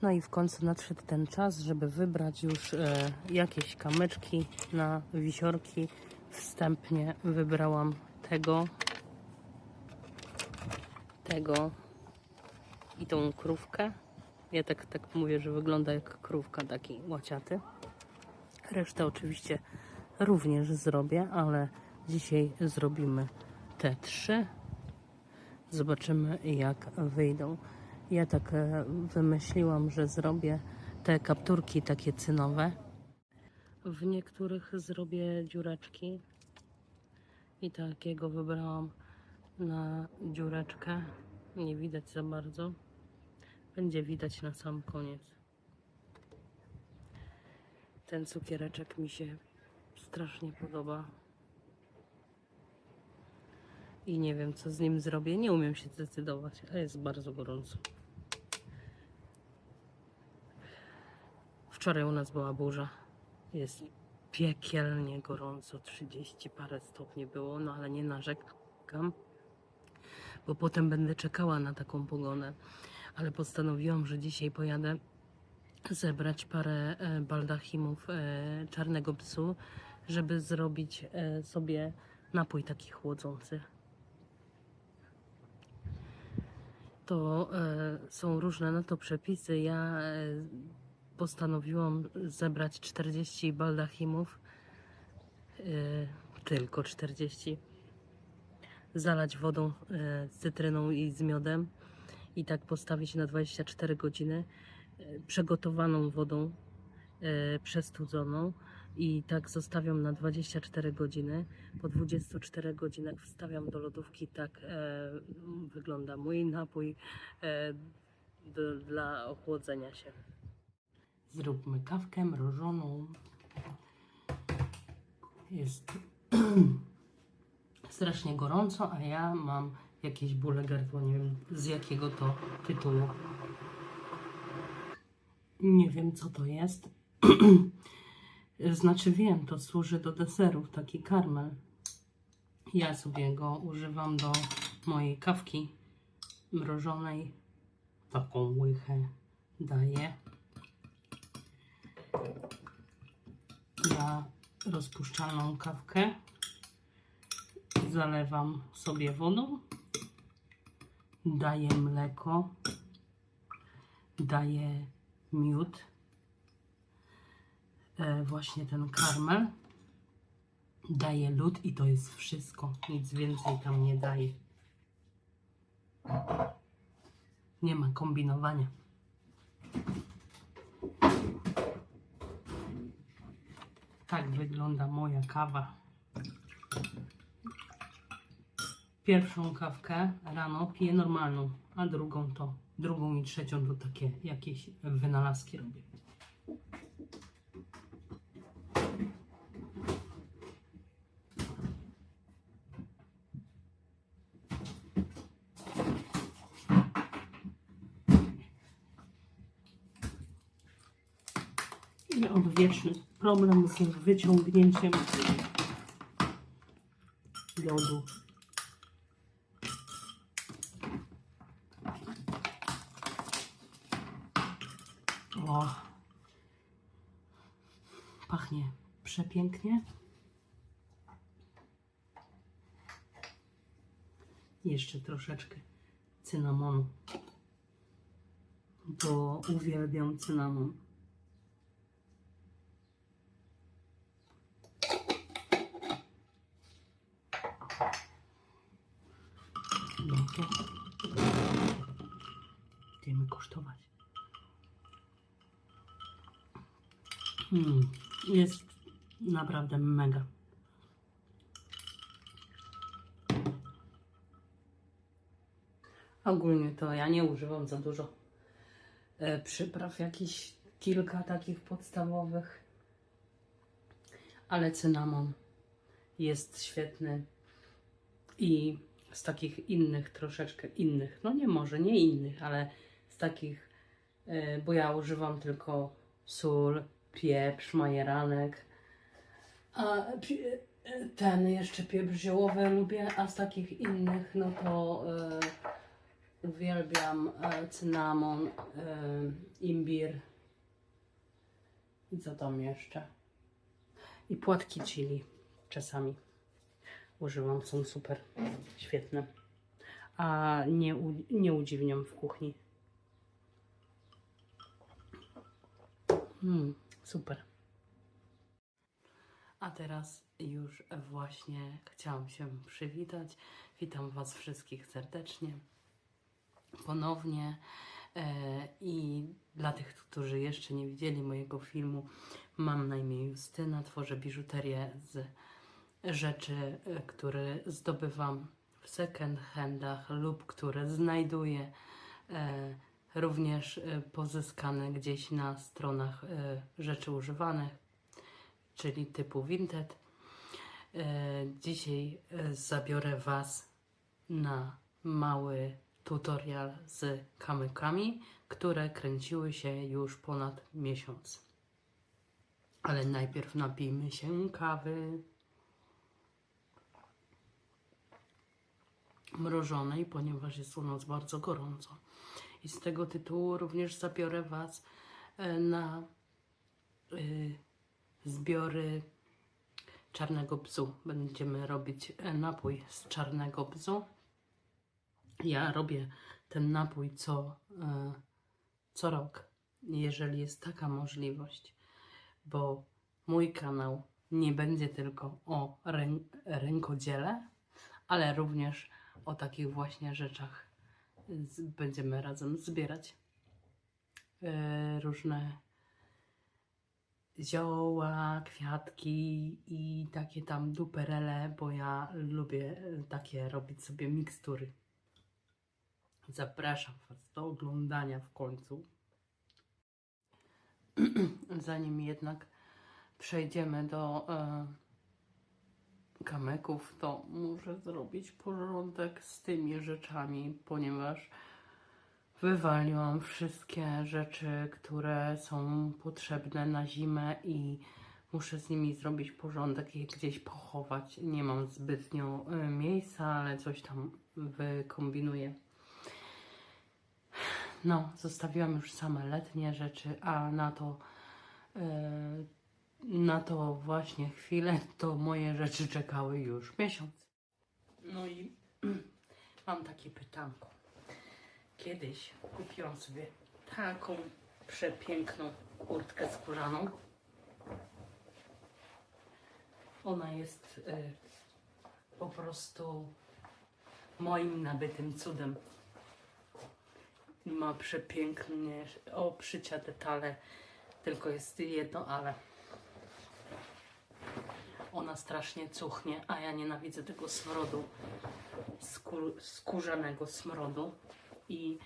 No i w końcu nadszedł ten czas, żeby wybrać już jakieś kamyczki na wisiorki. Wstępnie wybrałam tego i tą krówkę. Ja tak mówię, że wygląda jak krówka, taki łaciaty. Resztę oczywiście również zrobię, ale dzisiaj zrobimy te 3. Zobaczymy, jak wyjdą. Ja tak wymyśliłam, że zrobię te kapturki takie cynowe. W niektórych zrobię dziureczki i takiego wybrałam na dziureczkę. Nie widać za bardzo. Będzie widać na sam koniec. Ten cukiereczek mi się strasznie podoba. I nie wiem, co z nim zrobię. Nie umiem się zdecydować, a jest bardzo gorąco. Wczoraj u nas była burza. Jest piekielnie gorąco. 30 parę stopni było, no ale nie narzekam, bo potem będę czekała na taką pogodę. Ale postanowiłam, że dzisiaj pojadę zebrać parę baldachimów czarnego psu, żeby zrobić sobie napój taki chłodzący. To są różne na to przepisy. Ja postanowiłam zebrać 40 baldachimów, tylko 40, zalać wodą z cytryną i z miodem i tak postawić na 24 godziny, przegotowaną wodą, przestudzoną, i tak zostawiam na 24 godziny. Po 24 godzinach wstawiam do lodówki. Tak wygląda mój napój dla ochłodzenia się. Zróbmy kawkę mrożoną. Jest strasznie gorąco, a ja mam jakieś bóle gardła. Nie wiem, z jakiego to tytułu. Nie wiem, co to jest. Znaczy wiem, to służy do deserów, taki karmel. Ja sobie go używam do mojej kawki mrożonej. Taką łychę daję. Na rozpuszczalną kawkę zalewam sobie wodą, daję mleko, daję miód, właśnie ten karmel, daję lód i to jest wszystko. Nic więcej tam nie daję. Nie ma kombinowania. Tak wygląda moja kawa. Pierwszą kawkę rano piję normalną, a drugą i trzecią to takie jakieś wynalazki robię. I odwieczny problem z wyciągnięciem lodu. O, pachnie przepięknie. Jeszcze troszeczkę cynamonu, bo uwielbiam cynamon. No to idziemy kosztować. Jest naprawdę mega. Ogólnie to ja nie używam za dużo przypraw, jakieś kilka takich podstawowych, ale cynamon jest świetny. I z takich innych, troszeczkę innych, no nie innych, ale z takich, bo ja używam tylko sól, pieprz, majeranek, a ten jeszcze pieprz ziołowy lubię, a z takich innych no to Uwielbiam cynamon, imbir i co tam jeszcze? I płatki chili czasami używam, są super, świetne. A nie udziwniam w kuchni. Super. A teraz już właśnie chciałam się przywitać. Witam Was wszystkich serdecznie. Ponownie i dla tych, którzy jeszcze nie widzieli mojego filmu, mam na imię Justyna, tworzę biżuterię z rzeczy, które zdobywam w second handach lub które znajduję również pozyskane gdzieś na stronach rzeczy używanych, czyli typu Vinted. Dzisiaj zabiorę Was na mały tutorial z kamykami, które kręciły się już ponad miesiąc. Ale najpierw napijmy się kawy mrożonej, ponieważ jest u nas bardzo gorąco. I z tego tytułu również zabiorę Was na zbiory czarnego bzu. Będziemy robić napój z czarnego bzu. Ja robię ten napój co rok, jeżeli jest taka możliwość, bo mój kanał nie będzie tylko o rękodziele, ale również o takich właśnie rzeczach. Będziemy razem zbierać różne zioła, kwiatki i takie tam duperele, bo ja lubię takie robić sobie mikstury. Zapraszam Was do oglądania w końcu. Zanim jednak przejdziemy do kamyków, to muszę zrobić porządek z tymi rzeczami, ponieważ wywaliłam wszystkie rzeczy, które są potrzebne na zimę i muszę z nimi zrobić porządek i je gdzieś pochować. Nie mam zbytnio miejsca, ale coś tam wykombinuję. No, zostawiłam już same letnie rzeczy, a na to właśnie chwilę to moje rzeczy czekały już miesiąc. No i mam takie pytanko. Kiedyś kupiłam sobie taką przepiękną kurtkę skórzaną. Ona jest po prostu moim nabytym cudem. Ma przepięknie obszycia, detale, tylko jest jedno ale. Ona strasznie cuchnie, a ja nienawidzę tego smrodu, skórzanego smrodu. I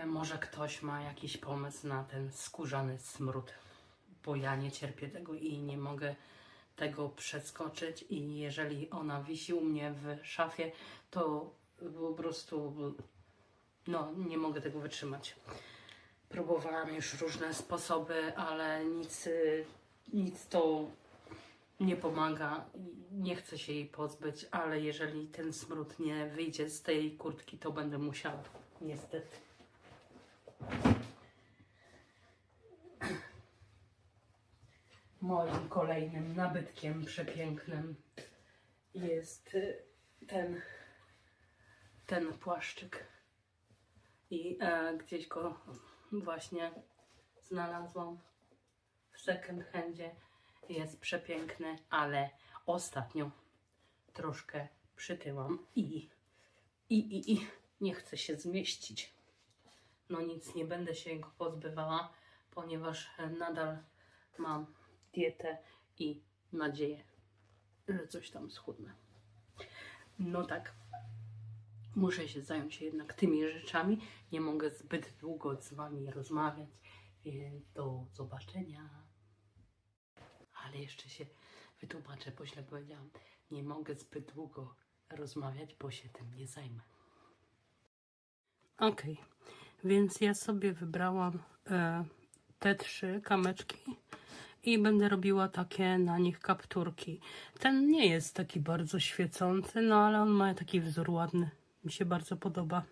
może ktoś ma jakiś pomysł na ten skórzany smród, bo ja nie cierpię tego i nie mogę tego przeskoczyć. I jeżeli ona wisi u mnie w szafie, to po prostu no, nie mogę tego wytrzymać. Próbowałam już różne sposoby, ale nic to nie pomaga. Nie chcę się jej pozbyć, ale jeżeli ten smród nie wyjdzie z tej kurtki, to będę musiała, niestety. Moim kolejnym nabytkiem przepięknym jest ten płaszczyk. I gdzieś go właśnie znalazłam w second handzie. Jest przepiękny, ale ostatnio troszkę przytyłam i nie chce się zmieścić. No nic, nie będę się go pozbywała, ponieważ nadal mam dietę i nadzieję, że coś tam schudnę. No tak, muszę się zająć jednak tymi rzeczami. Nie mogę zbyt długo z Wami rozmawiać, więc do zobaczenia. Ale jeszcze się wytłumaczę, bo źle powiedziałam. Nie mogę zbyt długo rozmawiać, bo się tym nie zajmę. Ok, więc ja sobie wybrałam te 3 kamyczki i będę robiła takie na nich kapturki. Ten nie jest taki bardzo świecący, no ale on ma taki wzór ładny. Mi się bardzo podoba.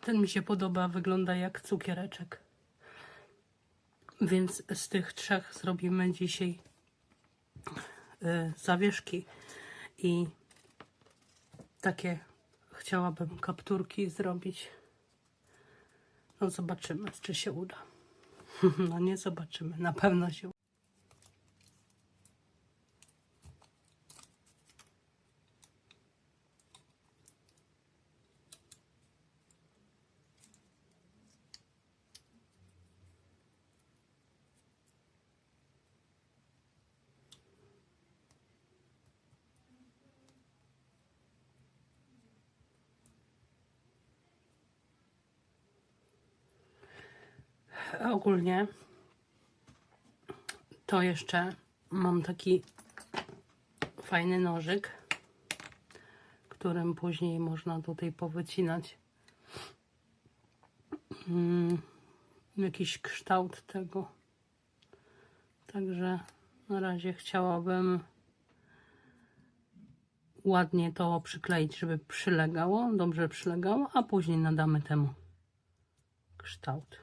Ten mi się podoba, wygląda jak cukiereczek. Więc z tych 3 zrobimy dzisiaj zawieszki i takie chciałabym kapturki zrobić. No zobaczymy, czy się uda. No nie zobaczymy, na pewno się uda. Ogólnie to jeszcze mam taki fajny nożyk, którym później można tutaj powycinać jakiś kształt tego. Także na razie chciałabym ładnie to przykleić, żeby przylegało, dobrze przylegało, a później nadamy temu kształt.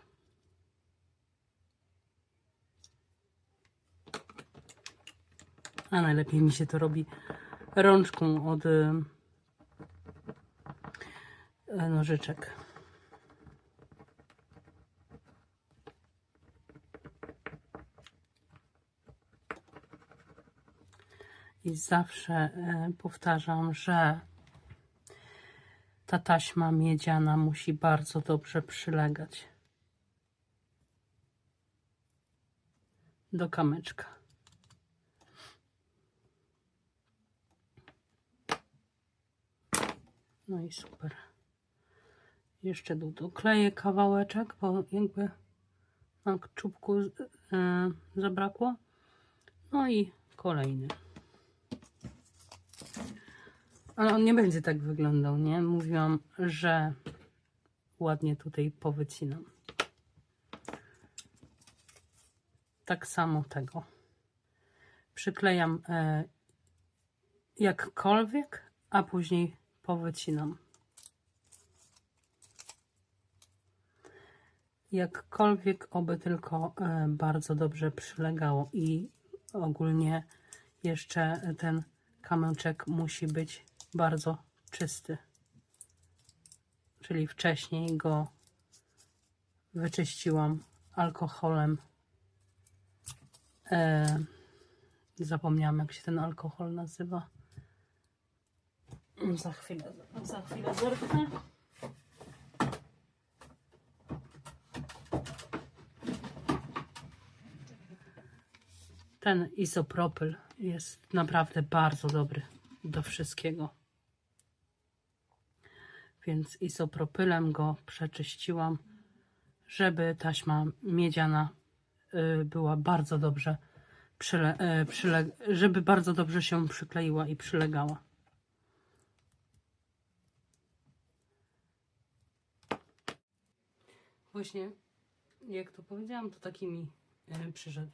A najlepiej mi się to robi rączką od nożyczek. I zawsze powtarzam, że ta taśma miedziana musi bardzo dobrze przylegać do kamyczka. No i super. Jeszcze tu dokleję kawałeczek, bo jakby na czubku zabrakło. No i kolejny. Ale on nie będzie tak wyglądał, nie? Mówiłam, że ładnie tutaj powycinam. Tak samo tego. Przyklejam jakkolwiek, a później powycinam. Jakkolwiek, oby tylko bardzo dobrze przylegało i ogólnie jeszcze ten kamyczek musi być bardzo czysty. Czyli wcześniej go wyczyściłam alkoholem. Zapomniałam, jak się ten alkohol nazywa. Za chwilę zerknę. Ten izopropyl jest naprawdę bardzo dobry do wszystkiego. Więc izopropylem go przeczyściłam, żeby taśma miedziana była bardzo dobrze, żeby bardzo dobrze się przykleiła i przylegała. Właśnie, jak to powiedziałam, to taki mi przyszedł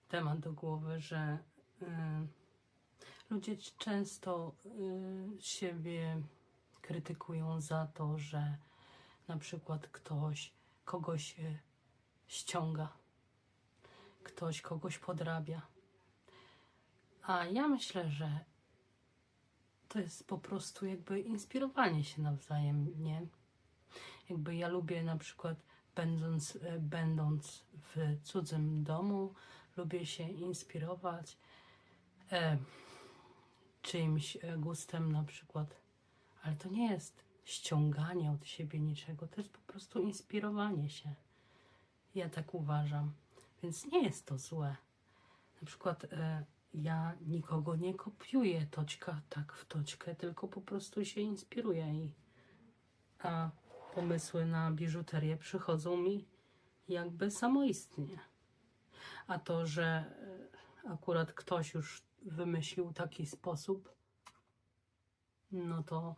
temat do głowy, że ludzie często siebie krytykują za to, że na przykład ktoś kogoś ściąga, ktoś kogoś podrabia. A ja myślę, że to jest po prostu jakby inspirowanie się nawzajem, nie? Jakby ja lubię na przykład będąc w cudzym domu, lubię się inspirować czyimś gustem na przykład, ale to nie jest ściąganie od siebie niczego, to jest po prostu inspirowanie się. Ja tak uważam, więc nie jest to złe. Na przykład ja nikogo nie kopiuję toćka tak w toćkę, tylko po prostu się inspiruję a pomysły na biżuterię przychodzą mi jakby samoistnie. A to, że akurat ktoś już wymyślił taki sposób, no to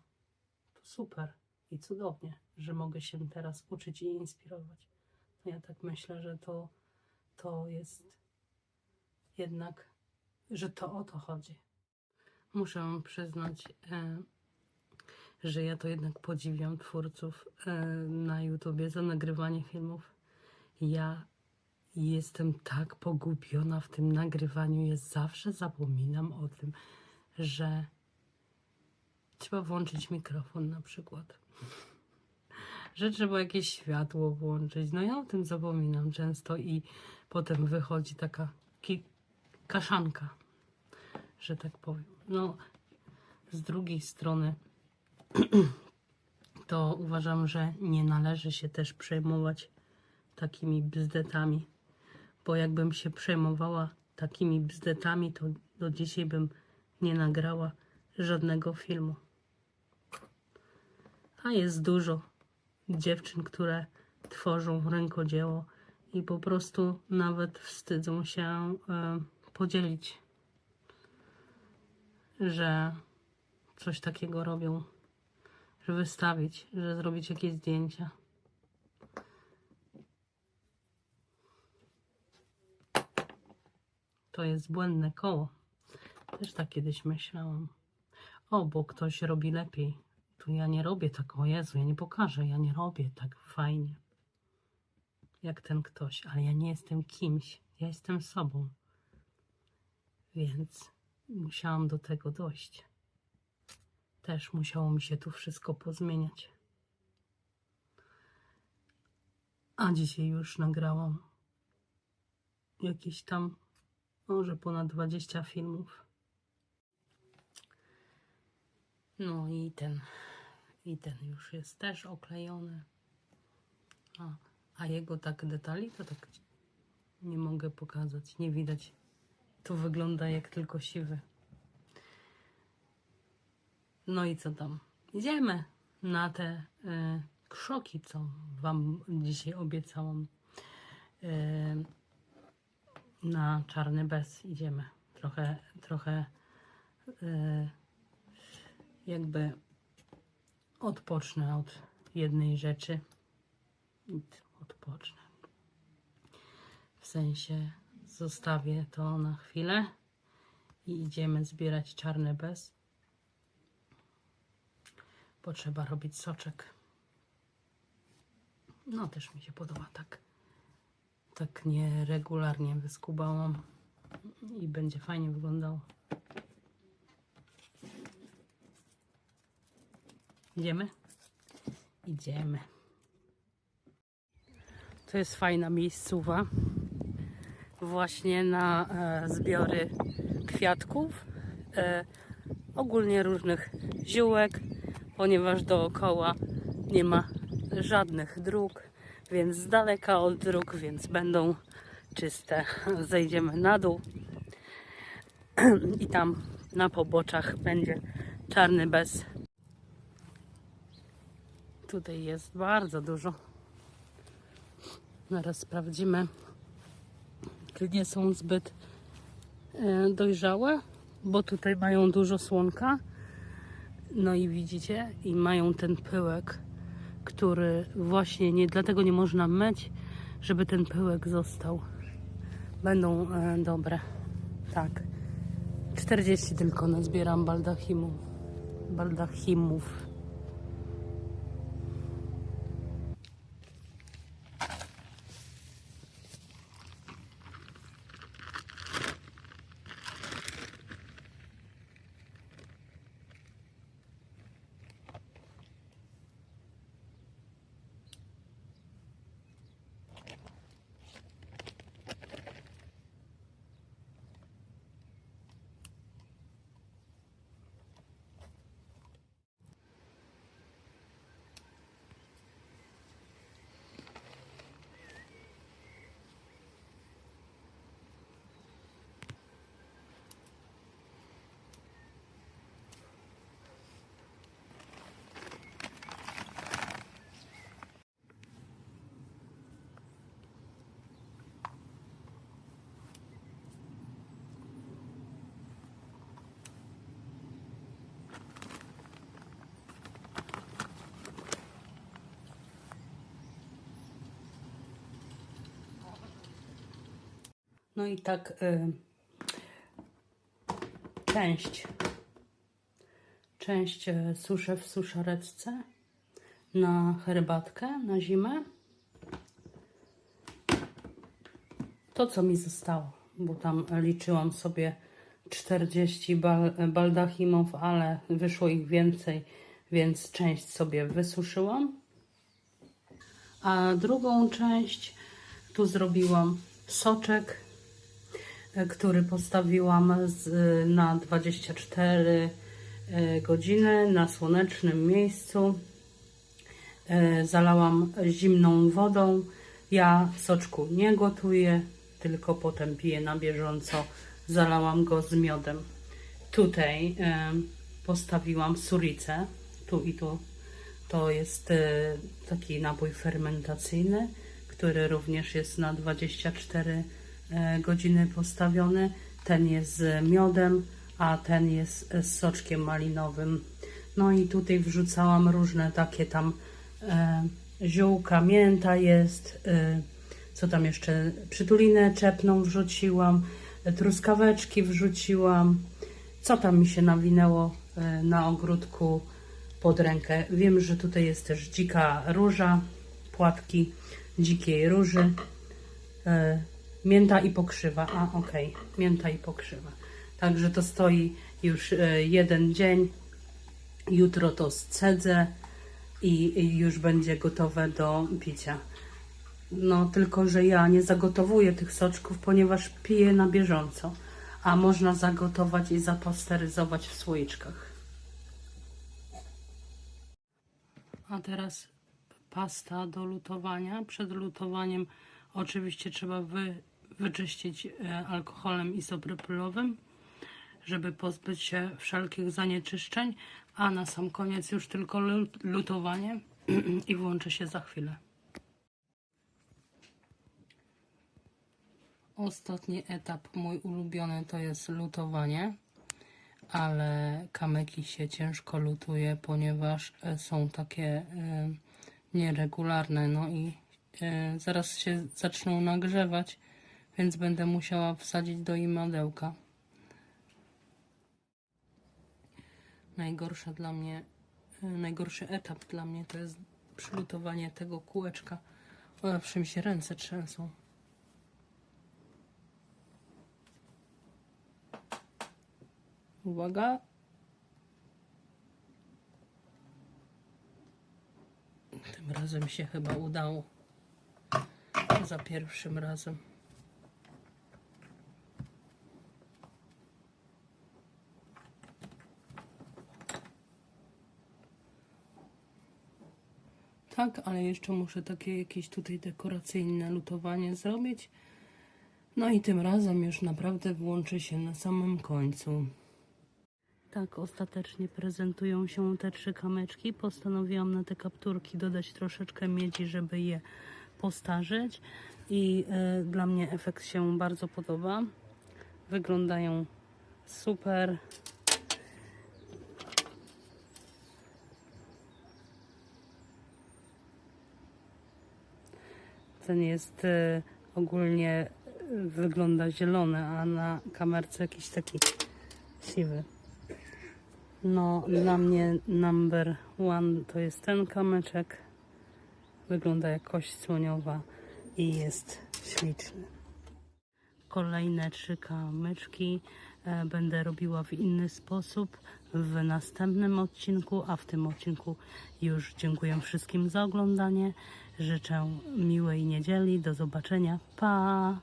super i cudownie, że mogę się teraz uczyć i inspirować. No ja tak myślę, że to jest jednak, że to o to chodzi. Muszę przyznać, że ja to jednak podziwiam twórców na YouTubie za nagrywanie filmów. Ja jestem tak pogubiona w tym nagrywaniu, ja zawsze zapominam o tym, że trzeba włączyć mikrofon na przykład. Że trzeba jakieś światło włączyć. No ja o tym zapominam często i potem wychodzi taka kaszanka, że tak powiem. No, z drugiej strony to uważam, że nie należy się też przejmować takimi bzdetami, bo jakbym się przejmowała takimi bzdetami, to do dzisiaj bym nie nagrała żadnego filmu. A jest dużo dziewczyn, które tworzą rękodzieło i po prostu nawet wstydzą się podzielić, że coś takiego robią, że wystawić, że zrobić jakieś zdjęcia. To jest błędne koło. Też tak kiedyś myślałam. O, bo ktoś robi lepiej. To ja nie robię tak, o Jezu, ja nie pokażę, ja nie robię tak fajnie jak ten ktoś, ale ja nie jestem kimś, ja jestem sobą. Więc musiałam do tego dojść. Też musiało mi się tu wszystko pozmieniać. A dzisiaj już nagrałam jakieś tam, może ponad 20 filmów. No i ten już jest też oklejony. A jego tak detali to tak nie mogę pokazać, nie widać. Tu wygląda jak tylko siwy. No i co tam? Idziemy na te krzoki, co wam dzisiaj obiecałam. Na Czarny Bez idziemy. Trochę jakby odpocznę od jednej rzeczy. Odpocznę. W sensie zostawię to na chwilę i idziemy zbierać Czarny Bez. Bo trzeba robić soczek. No też mi się podoba tak nieregularnie wyskubałam i będzie fajnie wyglądało. Idziemy? Idziemy. To jest fajna miejscowa. Właśnie na zbiory kwiatków. Ogólnie różnych ziółek, ponieważ dookoła nie ma żadnych dróg, więc z daleka od dróg, więc będą czyste. Zejdziemy na dół i tam na poboczach będzie Czarny Bez. Tutaj jest bardzo dużo. Zaraz sprawdzimy, czy nie są zbyt dojrzałe, bo tutaj mają dużo słonka. No i widzicie, i mają ten pyłek, który właśnie dlatego nie można myć, żeby ten pyłek został. Będą dobre. Tak. 40 tylko nazbieram baldachimów. No i Część suszę w suszareczce na herbatkę, na zimę. To, co mi zostało, bo tam liczyłam sobie 40 baldachimów, ale wyszło ich więcej, więc część sobie wysuszyłam. A drugą część tu zrobiłam soczek, który postawiłam na 24 godziny na słonecznym miejscu. Zalałam zimną wodą. Ja soczku nie gotuję, tylko potem piję na bieżąco. Zalałam go z miodem. Tutaj postawiłam suricę. Tu i tu. To jest taki napój fermentacyjny, który również jest na 24 godziny postawiony. Ten jest z miodem, a ten jest z soczkiem malinowym. No i tutaj wrzucałam różne takie tam ziółka, mięta jest, co tam jeszcze, przytulinę czepną wrzuciłam, truskaweczki wrzuciłam, co tam mi się nawinęło na ogródku pod rękę. Wiem, że tutaj jest też dzika róża, płatki dzikiej róży, mięta i pokrzywa. Okej, mięta i pokrzywa. Także to stoi już jeden dzień. Jutro to scedzę i już będzie gotowe do picia. No tylko, że ja nie zagotowuję tych soczków, ponieważ piję na bieżąco. A można zagotować i zapasteryzować w słoiczkach. A teraz pasta do lutowania. Przed lutowaniem oczywiście trzeba wyczyścić alkoholem izopropylowym, żeby pozbyć się wszelkich zanieczyszczeń, a na sam koniec już tylko lutowanie i włączę się za chwilę. Ostatni etap, mój ulubiony, to jest lutowanie, ale kamyki się ciężko lutuje, ponieważ są takie nieregularne, no i zaraz się zaczną nagrzewać, więc będę musiała wsadzić do imadełka. Najgorszy etap dla mnie to jest przylutowanie tego kółeczka. Zawsze mi się ręce trzęsą. Uwaga. Tym razem się chyba udało. Za pierwszym razem. Tak, ale jeszcze muszę takie jakieś tutaj dekoracyjne lutowanie zrobić. No i tym razem już naprawdę włączę się na samym końcu. Tak ostatecznie prezentują się te 3 kamyczki. Postanowiłam na te kapturki dodać troszeczkę miedzi, żeby je postarzyć. I dla mnie efekt się bardzo podoba. Wyglądają super. Ten jest ogólnie wygląda zielony, a na kamerce jakiś taki siwy. No, dla mnie number one to jest ten kamyczek. Wygląda jak kość słoniowa i jest śliczny. Kolejne 3 kamyczki będę robiła w inny sposób w następnym odcinku, a w tym odcinku już dziękuję wszystkim za oglądanie. Życzę miłej niedzieli. Do zobaczenia. Pa!